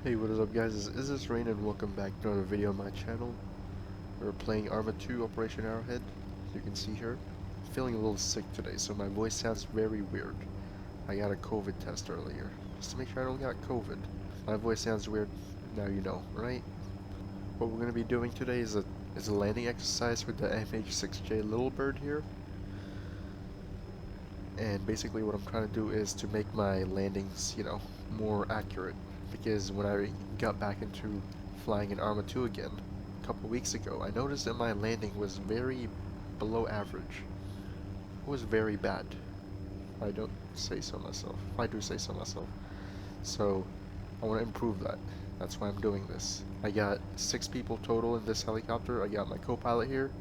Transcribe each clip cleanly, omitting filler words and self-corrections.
Hey, what is up guys, is this Rain and welcome back to another video on my channel. We're playing Arma 2 Operation Arrowhead, as you can see here. I'm feeling a little sick today, so my voice sounds very weird. I got a COVID test earlier, just to make sure I don't got COVID. My voice sounds weird, now you know, right? What we're going to be doing today is a landing exercise with the MH-6J Little Bird here. And basically what I'm trying to do is to make my landings, more accurate. Because when I got back into flying in Arma 2 again, a couple weeks ago, I noticed that my landing was very below average. It was very bad. I don't say so myself. I do say so myself. So, I want to improve that. That's why I'm doing this. I got 6 people total in this helicopter. I got my co-pilot here.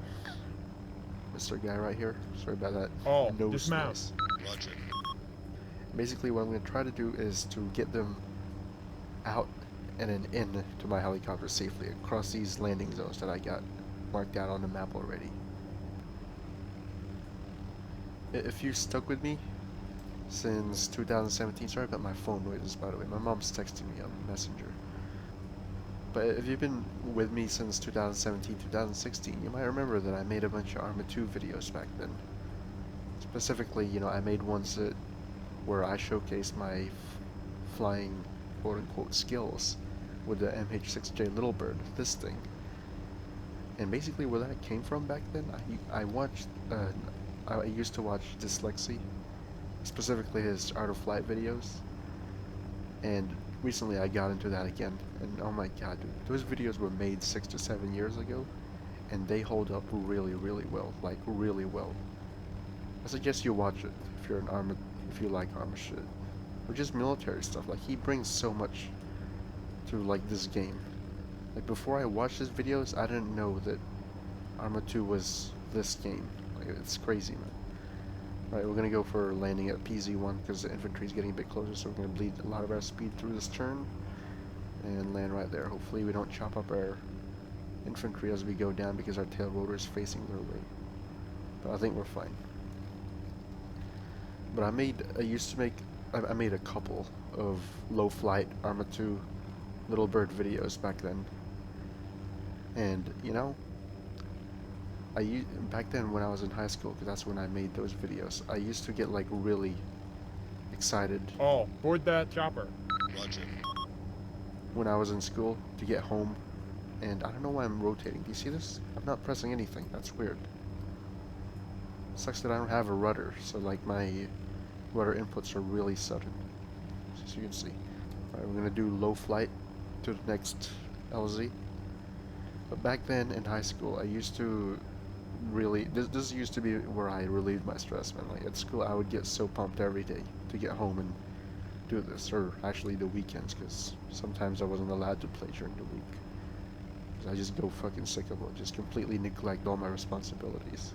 Mr. Guy right here. Sorry about that. All No dismount. space. Roger. Basically what I'm going to try to do is to get them out and then in to my helicopter safely across these landing zones that I got marked out on the map already. If you stuck with me since 2017, sorry about my phone noises by the way, my mom's texting me on Messenger. But if you've been with me since 2017, 2016, you might remember that I made a bunch of Arma 2 videos back then. Specifically, I made ones where I showcased my flying quote-unquote skills with the MH-6J Little Bird, this thing. And basically where that came from back then, I watched, I used to watch Dyslexy, specifically his Art of Flight videos, and recently I got into that again, and oh my god, dude, those videos were made 6 to 7 years ago, and they hold up really, really well, like really well. I suggest you watch it if you're an Arma, if you like Arma shit. Or just military stuff. Like, he brings so much to like this game. Like, before I watched his videos, I didn't know that Arma 2 was this game. Like, it's crazy, man. Alright, we're gonna go for landing at PZ1 because the infantry's getting a bit closer, so we're gonna bleed a lot of our speed through this turn and land right there. Hopefully we don't chop up our infantry as we go down because our tail rotor is facing their way. But I think we're fine. But I made a couple of low flight Arma 2 Little Bird videos back then. And, back then when I was in high school, because that's when I made those videos, I used to get like really excited. All board that chopper. Roger. When I was in school to get home, and I don't know why I'm rotating. Do you see this? I'm not pressing anything. That's weird. Sucks that I don't have a rudder, so like my rudder inputs are really sudden, as you can see. Alright, we're gonna do low flight to the next LZ. But back then in high school, I used to really, this used to be where I relieved my stress, man. Like at school, I would get so pumped every day to get home and do this, or actually the weekends, because sometimes I wasn't allowed to play during the week. I just go fucking sick of it, just completely neglect all my responsibilities.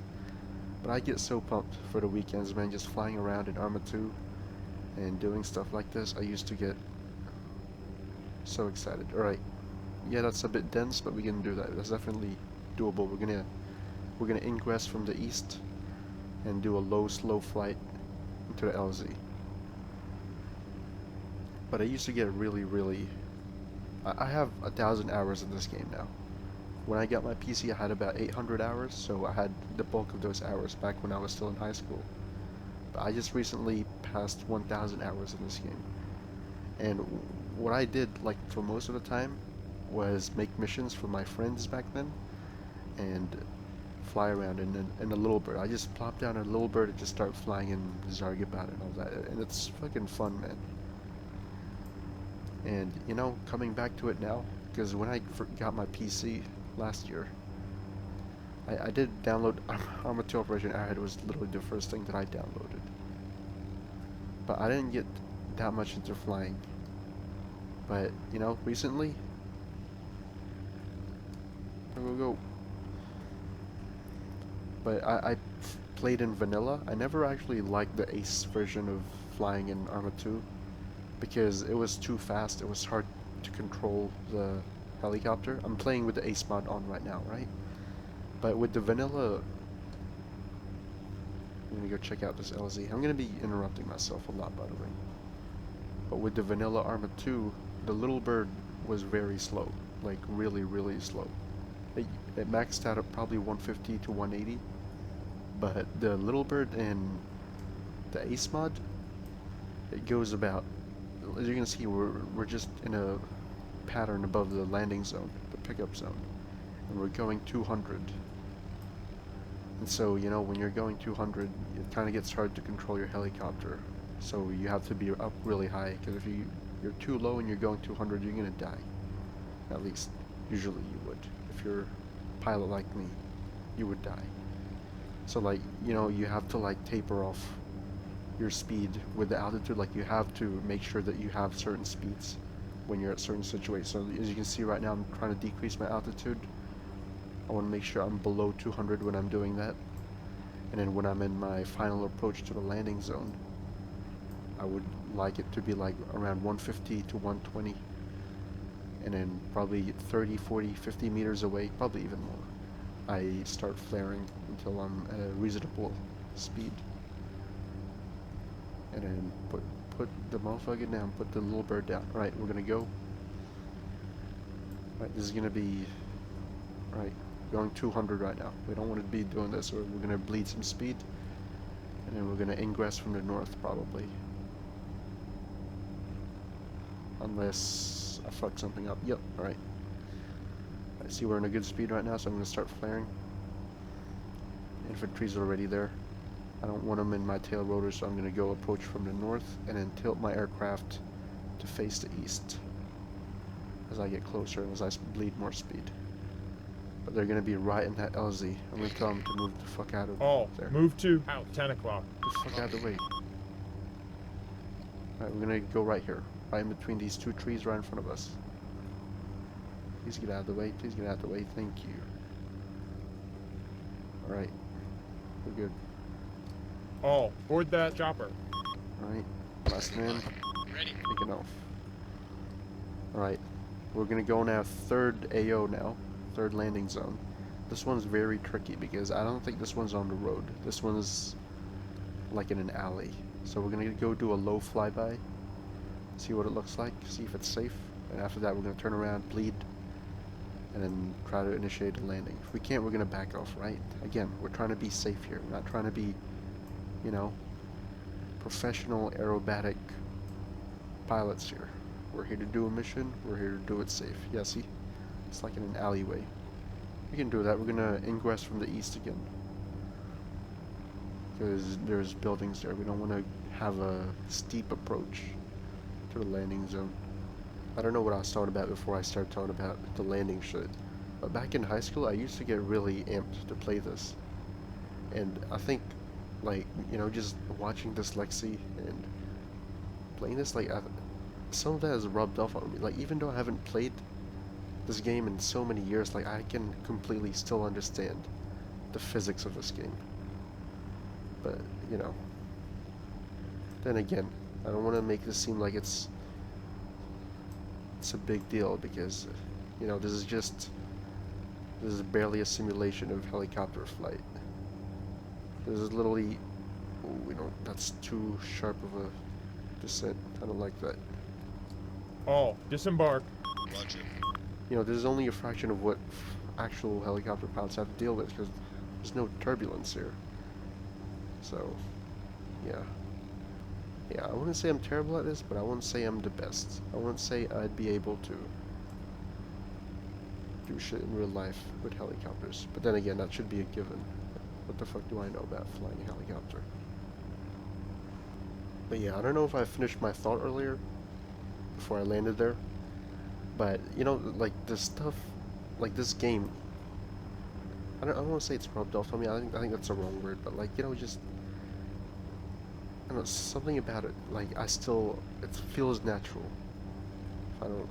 But I get so pumped for the weekends, man, just flying around in Arma 2 and doing stuff like this. I used to get so excited. Alright, yeah, that's a bit dense, but we can do that. That's definitely doable. We're gonna ingress from the east and do a low, slow flight into the LZ. But I used to get really, I have 1,000 hours in this game now. When I got my PC, I had about 800 hours, so I had the bulk of those hours back when I was still in high school. But I just recently passed 1,000 hours in this game. And what I did, like, for most of the time, was make missions for my friends back then, and fly around in a Little Bird. I just plop down a Little Bird and just start flying in Zargabat and all that, and it's fucking fun, man. And, coming back to it now, because when I got my PC last year, I did download Arma 2 Operation Arrowhead. Was literally the first thing that I downloaded. But I didn't get that much into flying. But, recently, go. But I played in vanilla. I never actually liked the Ace version of flying in Arma 2 because it was too fast. It was hard to control the helicopter. I'm playing with the Ace mod on right now, right? But with the vanilla, I'm gonna go check out this LZ. I'm gonna be interrupting myself a lot, by the way. But with the vanilla Arma 2, the Little Bird was very slow, like really, really slow. It maxed out at probably 150 to 180, but the Little Bird and the Ace mod, it goes about, as you can see, we're just in a pattern above the landing zone, the pickup zone, and we're going 200. And so, you know, when you're going 200, it kind of gets hard to control your helicopter. So you have to be up really high, because if you're too low and you're going 200, you're gonna die. At least, usually you would. If you're a pilot like me, you would die. So like, you know, you have to like taper off your speed with the altitude. Like you have to make sure that you have certain speeds when you're at certain situations. So as you can see right now, I'm trying to decrease my altitude. I want to make sure I'm below 200 when I'm doing that. And then when I'm in my final approach to the landing zone, I would like it to be like around 150 to 120. And then probably 30, 40, 50 meters away, probably even more, I start flaring until I'm at a reasonable speed. And then put the motherfucker down, put the Little Bird down. Alright, we're gonna go. Alright, this is gonna be, alright, going 200 right now. We don't want to be doing this, or we're gonna bleed some speed. And then we're gonna ingress from the north, probably. Unless I fuck something up. Yep, alright. I see we're in a good speed right now, so I'm gonna start flaring. Infantry's already there. I don't want them in my tail rotor, so I'm going to go approach from the north and then tilt my aircraft to face the east as I get closer and as I bleed more speed. But they're going to be right in that LZ. I'm going to tell them to move the fuck out of there. Move to house 10 o'clock. The fuck out of the way. Alright, we're going to go right here. Right in between these two trees right in front of us. Please get out of the way. Please get out of the way. Thank you. Alright. We're good. All, board that chopper. Alright, last man, Ready. taking off. Alright, we're gonna go now third AO now, third landing zone. This one's very tricky because I don't think this one's on the road. This one's like in an alley. So we're gonna go do a low flyby, see what it looks like, see if it's safe, and after that we're gonna turn around, bleed, and then try to initiate a landing. If we can't, we're gonna back off, right? Again, we're trying to be safe here. We're not trying to be, you know, professional aerobatic pilots here. We're here to do a mission. We're here to do it safe. Yeah, see? It's like in an alleyway. We can do that. We're gonna ingress from the east again, because there's buildings there. We don't want to have a steep approach to the landing zone. I don't know what I was talking about before I started talking about the landing shit. But back in high school, I used to get really amped to play this. And I think, like, you know, just watching this Lexi and playing this, like, some of that has rubbed off on me. Like, even though I haven't played this game in so many years, like, I can completely still understand the physics of this game. But, you know, then again, I don't want to make this seem like it's a big deal, because, you know, this is barely a simulation of helicopter flight. This is literally, oh, you know, that's too sharp of a descent. I don't like that. All, disembark. Roger. You know, this is only a fraction of what actual helicopter pilots have to deal with, because there's no turbulence here. So, yeah. Yeah, I wouldn't say I'm terrible at this, but I wouldn't say I'm the best. I wouldn't say I'd be able to do shit in real life with helicopters. But then again, that should be a given. What the fuck do I know about flying a helicopter? But yeah, I don't know if I finished my thought earlier before I landed there. But, you know, like, this stuff, like, this game, I don't want to say it's rubbed off on me. I think that's the wrong word. But, like, you know, just, I don't know, something about it, like, it feels natural. I don't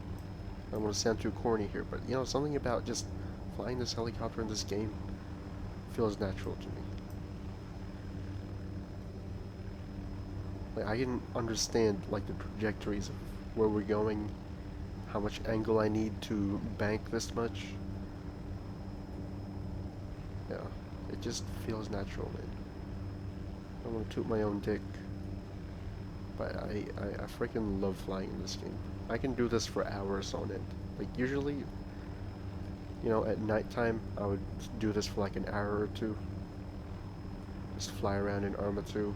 want to sound too corny here, but, you know, something about just flying this helicopter in this game feels natural to me. Like, I can understand, like, the trajectories of where we're going, how much angle I need to bank this much. Yeah, it just feels natural, man. I don't want to toot my own dick, but I freaking love flying in this game. I can do this for hours on end. Like usually, you know, at nighttime, I would do this for like an hour or two. Just fly around in Arma 2,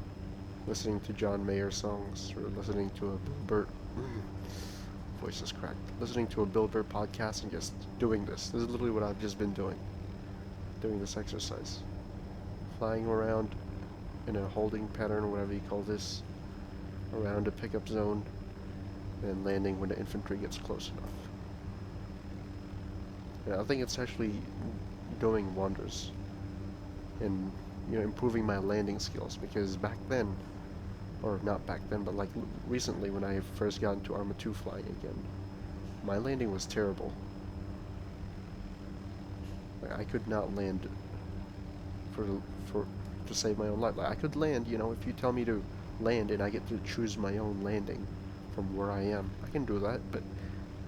listening to John Mayer songs, or listening to a Bill Burr, voice is cracked, listening to a Bill Burr podcast and just doing this. This is literally what I've just been doing this exercise. Flying around in a holding pattern, or whatever you call this, around a pickup zone, and landing when the infantry gets close enough. And I think it's actually doing wonders in, you know, improving my landing skills, because back then, or not back then, but like recently when I first got into Arma 2 flying again, my landing was terrible. Like, I could not land for to save my own life. Like, I could land, you know, if you tell me to land and I get to choose my own landing from where I am, I can do that, but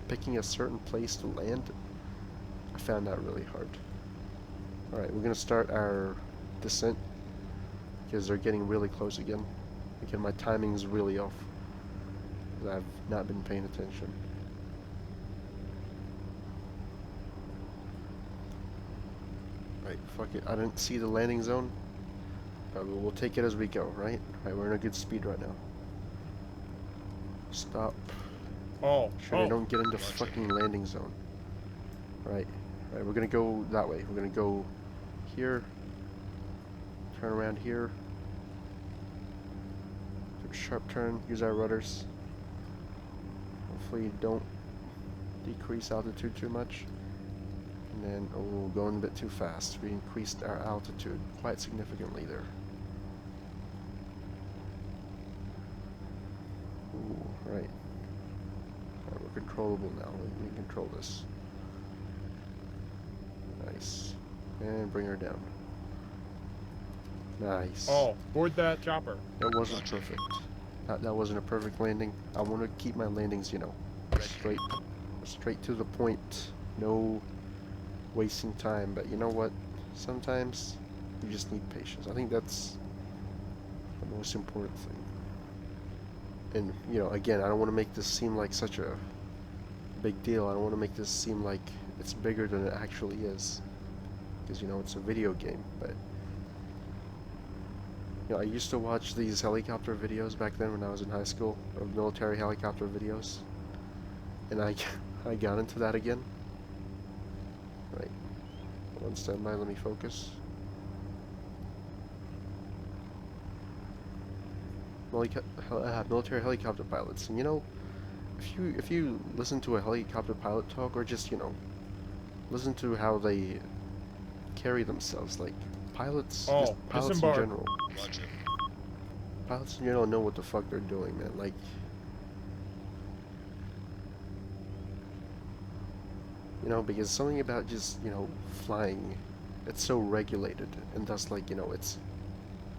picking a certain place to land, I found that really hard. Alright, we're gonna start our descent, because they're getting really close again. Again, my timing's really off, because I've not been paying attention. Right, fuck it, I didn't see the landing zone. We'll take it as we go, right? Alright, we're in a good speed right now. Stop. Oh, Sure, I don't get into fucking landing zone. Right. Right, we're gonna go that way. We're gonna go here. Turn around here. Do a sharp turn. Use our rudders. Hopefully don't decrease altitude too much. And then, oh, going a bit too fast. We increased our altitude quite significantly there. Ooh, right. Alright, we're controllable now. We can control this. Nice. And bring her down. Nice. Oh, board that chopper. That wasn't perfect. That wasn't a perfect landing. I want to keep my landings, you know, straight to the point. No wasting time. But you know what? Sometimes you just need patience. I think that's the most important thing. And, you know, again, I don't want to make this seem like such a big deal. I don't want to make this seem like it's bigger than it actually is. Because, you know, it's a video game, but... You know, I used to watch these helicopter videos back then when I was in high school, of military helicopter videos. And I got into that again. Right. One standby, let me focus. Military helicopter pilots, and you know, if you listen to a helicopter pilot talk, or just, you know, listen to how they carry themselves, like pilots, just pilots in general. Pilots in general know what the fuck they're doing, man. Like, you know, because something about just, you know, flying, it's so regulated, and thus, like, you know, it's,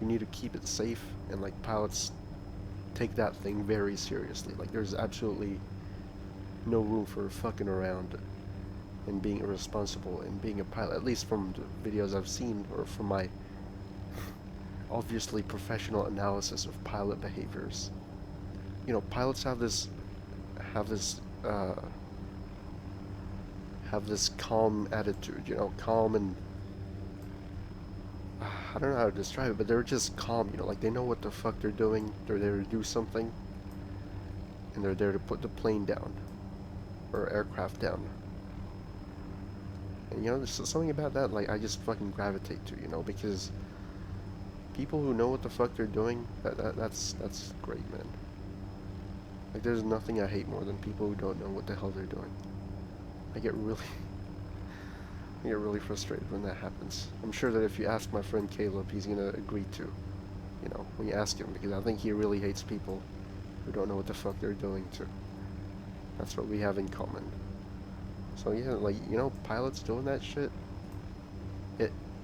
you need to keep it safe, and like pilots take that thing very seriously. Like, there's absolutely no room for fucking around and being irresponsible and being a pilot, at least from the videos I've seen, or from my obviously professional analysis of pilot behaviors. You know, pilots have this calm attitude, you know, calm, and I don't know how to describe it, but they're just calm, you know, like they know what the fuck they're doing. They're there to do something, and they're there to put the plane down, or aircraft down. And you know, there's something about that, like, I just fucking gravitate to, you know, because people who know what the fuck they're doing, that's great, man. Like, there's nothing I hate more than people who don't know what the hell they're doing. I get really frustrated when that happens. I'm sure that if you ask my friend Caleb, he's gonna agree to, you know, when you ask him, because I think he really hates people who don't know what the fuck they're doing too. That's what we have in common. So yeah, like, you know, pilots doing that shit,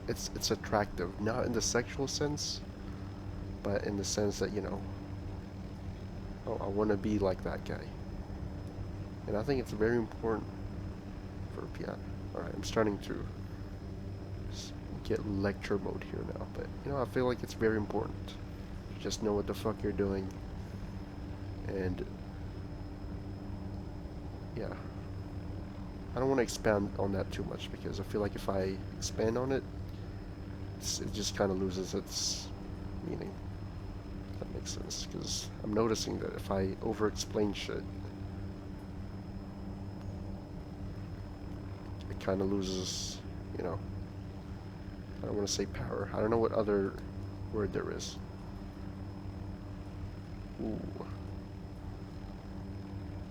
it's attractive, not in the sexual sense, but in the sense that, you know, oh, I want to be like that guy. And I think it's very important for piano. Alright, I'm starting to get lecture mode here now, but, you know, I feel like it's very important to just know what the fuck you're doing, and yeah. I don't want to expand on that too much because I feel like if I expand on it, it just kind of loses its meaning. If that makes sense, because I'm noticing that if I over-explain shit, it kind of loses, you know, I don't want to say power. I don't know what other word there is. Ooh.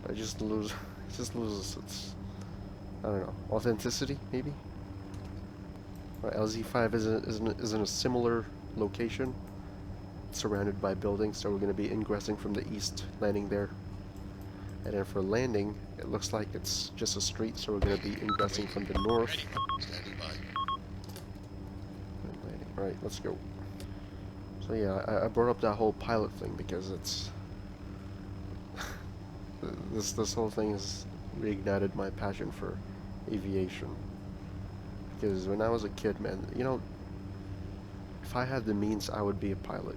I just lose, it just loses its, I don't know, authenticity, maybe? Right, LZ5 is in a similar location, surrounded by buildings, so we're going to be ingressing from the east, landing there. And then for landing, it looks like it's just a street, so we're going to be ingressing from the north. Standing by. And landing. Alright, let's go. So yeah, I brought up that whole pilot thing because it's... this whole thing has reignited my passion for aviation. Because when I was a kid, man, you know, if I had the means, I would be a pilot.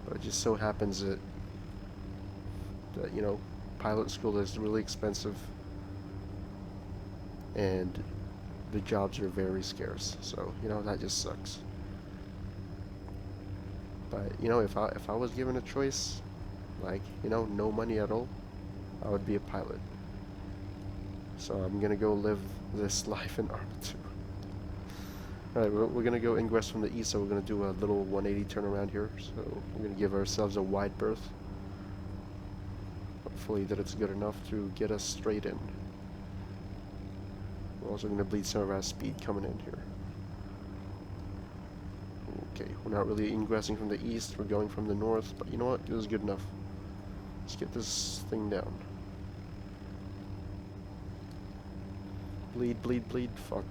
But it just so happens that you know, pilot school is really expensive, and the jobs are very scarce. So you know, that just sucks. But you know, if I was given a choice, like, you know, no money at all, I would be a pilot. So I'm gonna go live this life in Arma 2. Alright, we're gonna go ingress from the east, so we're gonna do a little 180 turnaround here. So we're gonna give ourselves a wide berth. Hopefully that it's good enough to get us straight in. We're also gonna bleed some of our speed coming in here. Okay, we're not really ingressing from the east, we're going from the north, but you know what? This is good enough. Let's get this thing down. Bleed, bleed, bleed, fuck.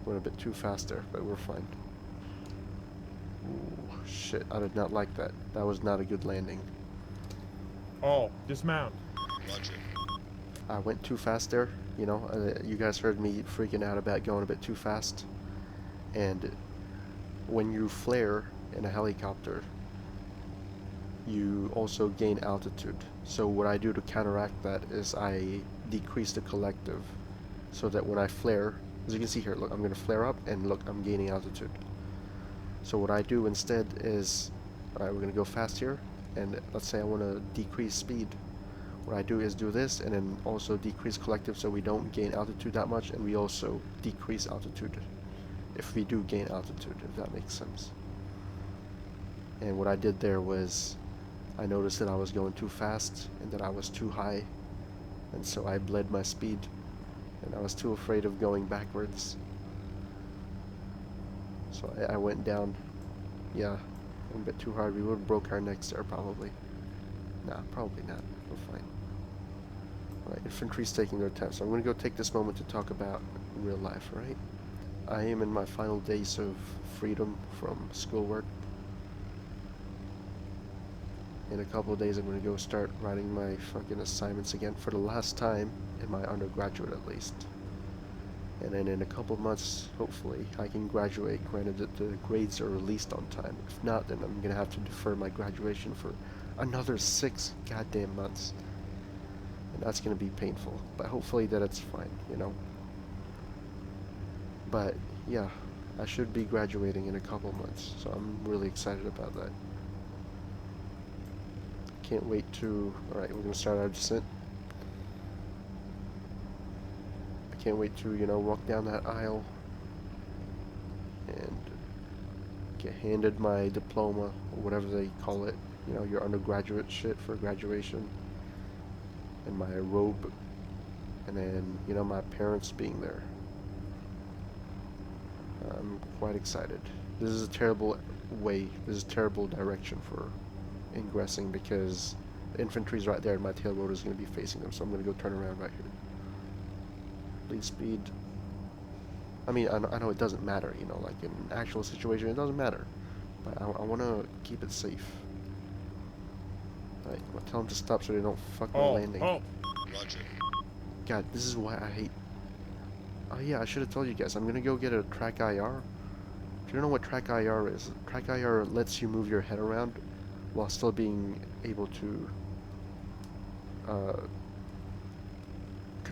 Went a bit too fast there, but we're fine. Ooh, shit, I did not like that. That was not a good landing. All, dismount. Roger. I went too fast there, you know, you guys heard me freaking out about going a bit too fast. And when you flare in a helicopter, you also gain altitude. So what I do to counteract that is I decrease the collective, so that when I flare, as you can see here, look, I'm going to flare up, and look, I'm gaining altitude. So what I do instead is, alright, we're going to go fast here, and let's say I want to decrease speed. What I do is do this, and then also decrease collective, so we don't gain altitude that much, and we also decrease altitude if we do gain altitude, if that makes sense. And what I did there was, I noticed that I was going too fast, and that I was too high, and so I bled my speed. And I was too afraid of going backwards. So I went down. Yeah, a bit too hard. We would have broke our necks there probably. Nah, probably not. We're fine. Alright, infantry's taking their time. So I'm going to go take this moment to talk about real life, right? I am in my final days of freedom from schoolwork. In a couple of days I'm going to go start writing my fucking assignments again for the last time, in my undergraduate at least. And then in a couple of months, hopefully, I can graduate, granted that the grades are released on time. If not, then I'm going to have to defer my graduation for another 6 goddamn months. And that's going to be painful, but hopefully that it's fine, you know. But yeah, I should be graduating in a couple of months, so I'm really excited about that. Can't wait to... Alright, we're going to start our descent. I can't wait to, you know, walk down that aisle and get handed my diploma, or whatever they call it, you know, your undergraduate shit for graduation, and my robe, and then, you know, my parents being there. I'm quite excited. This is a terrible direction for ingressing, because the infantry's right there and my tail rotor is going to be facing them, so I'm going to go turn around right here. Bleed speed. I mean, I know it doesn't matter, you know, like in an actual situation it doesn't matter, but I want to keep it safe. Alright, I'll tell them to stop so they don't fuck my landing. Oh. Roger. God, this is why I hate... Oh yeah, I should have told you guys, I'm going to go get a track IR. If you don't know what track IR is, track IR lets you move your head around while still being able to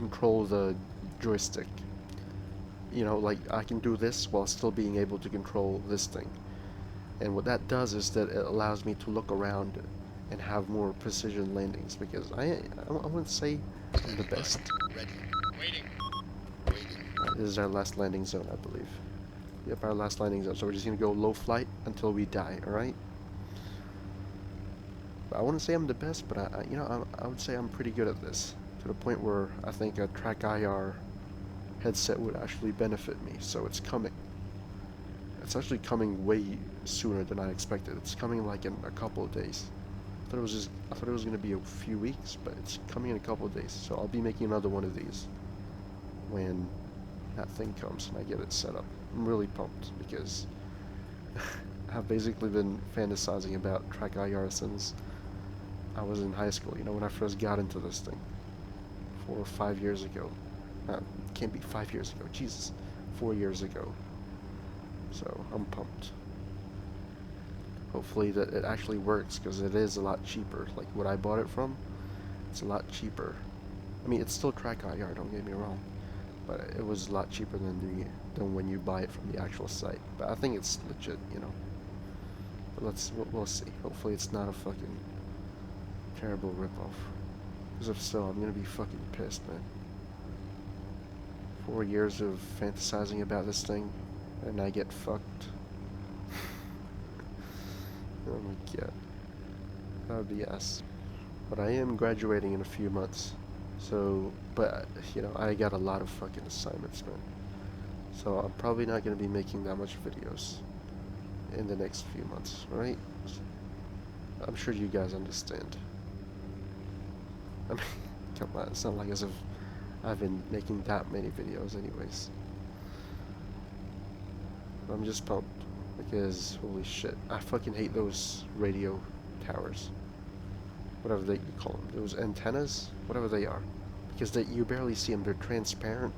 control the joystick. You know, like I can do this while still being able to control this thing. And what that does is that it allows me to look around and have more precision landings, because I wouldn't say I'm the best. Ready. Waiting. Waiting. This is our last landing zone, I believe. Yep, our last landing zone. So we're just gonna go low flight until we die, alright? I wouldn't say I'm the best, but I would say I'm pretty good at this. To the point where I think a Track IR headset would actually benefit me, so it's coming. It's actually coming way sooner than I expected. It's coming like in a couple of days. I thought it was gonna be a few weeks, but it's coming in a couple of days. So I'll be making another one of these when that thing comes and I get it set up. I'm really pumped because I've basically been fantasizing about Track IR since I was in high school, you know, when I first got into this thing 4 or 5 years ago. Can't be 5 years ago, Jesus, 4 years ago. So I'm pumped. Hopefully that it actually works, because it is a lot cheaper. Like what I bought it from, it's a lot cheaper. I mean, it's still Track IR, don't get me wrong, but it was a lot cheaper than when you buy it from the actual site. But I think it's legit, you know. But we'll see. Hopefully it's not a fucking terrible ripoff. Because if so, I'm gonna be fucking pissed, man. 4 years of fantasizing about this thing, and I get fucked. Oh my god. That would be ass. But I am graduating in a few months. So, but, you know, I got a lot of fucking assignments, man. So I'm probably not going to be making that much videos in the next few months, right? I'm sure you guys understand. I mean, come on, it's not like as if I've been making that many videos anyways. But I'm just pumped. Because, holy shit, I fucking hate those radio towers. Whatever you call them. Those antennas? Whatever they are. Because you barely see them. They're transparent.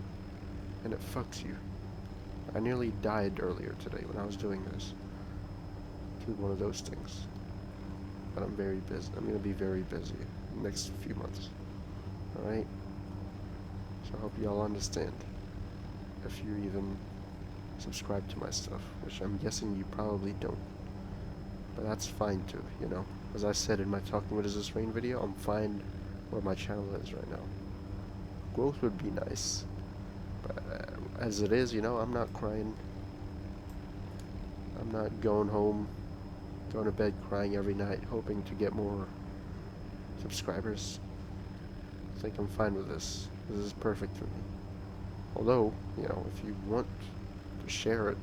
And it fucks you. I nearly died earlier today when I was doing this. To one of those things. But I'm very busy. I'm going to be very busy in the next few months. Alright? So I hope y'all understand. If you're even subscribe to my stuff, which I'm guessing you probably don't, but that's fine too, you know. As I said in my Talking What Is This Rain video, I'm fine where my channel is right now. Growth would be nice, but as it is, you know, I'm not crying. I'm not going to bed crying every night hoping to get more subscribers. I think I'm fine with this. This is perfect for me. Although, you know, if you want to share it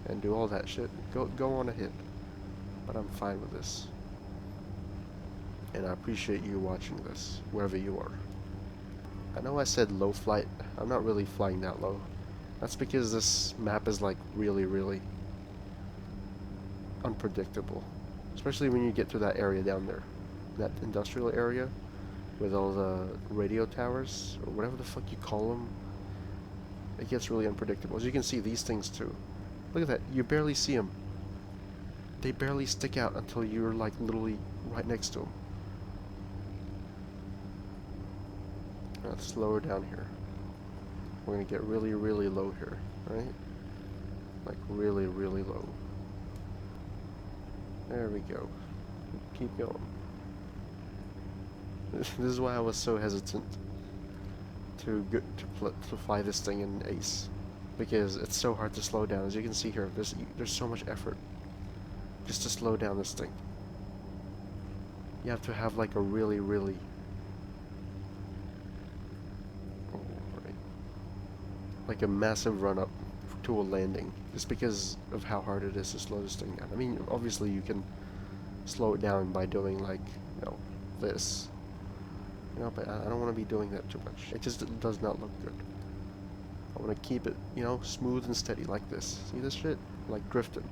and do all that shit, go on ahead. But I'm fine with this. And I appreciate you watching this, wherever you are. I know I said low flight. I'm not really flying that low. That's because this map is like really, really unpredictable. Especially when you get to that area down there. That industrial area with all the radio towers, or whatever the fuck you call them. It gets really unpredictable. As you can see, these things too. Look at that. You barely see them. They barely stick out until you're like literally right next to them. Let's slow down here. We're gonna get really, really low here, right? Like really, really low. There we go. Keep going. This is why I was so hesitant to fly this thing in Ace, because it's so hard to slow down. As you can see here, there's so much effort just to slow down this thing. You have to have like a really, really like a massive run up to a landing, just because of how hard it is to slow this thing down. I mean, obviously you can slow it down by doing like, you know, this. You know, but I don't want to be doing that too much. It just does not look good. I want to keep it, you know, smooth and steady like this. See this shit? Like drifting.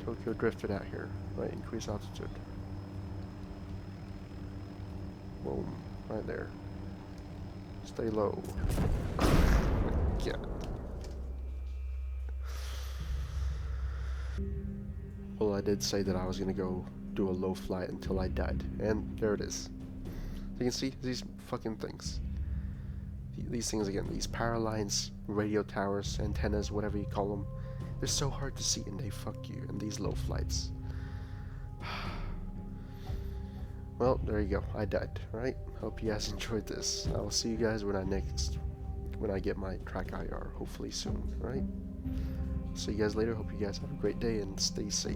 Tokyo drifted out here, right? Increase altitude. Boom. Right there. Stay low. Yeah. Well, I did say that I was going to go do a low flight until I died. And there it is. you can see these fucking things. These things again, these power lines, radio towers, antennas, whatever you call them. They're so hard to see and they fuck you in these low flights. Well, there you go. I died, right? Hope you guys enjoyed this. I will see you guys when I get my track IR, hopefully soon, right? See you guys later. Hope you guys have a great day and stay safe.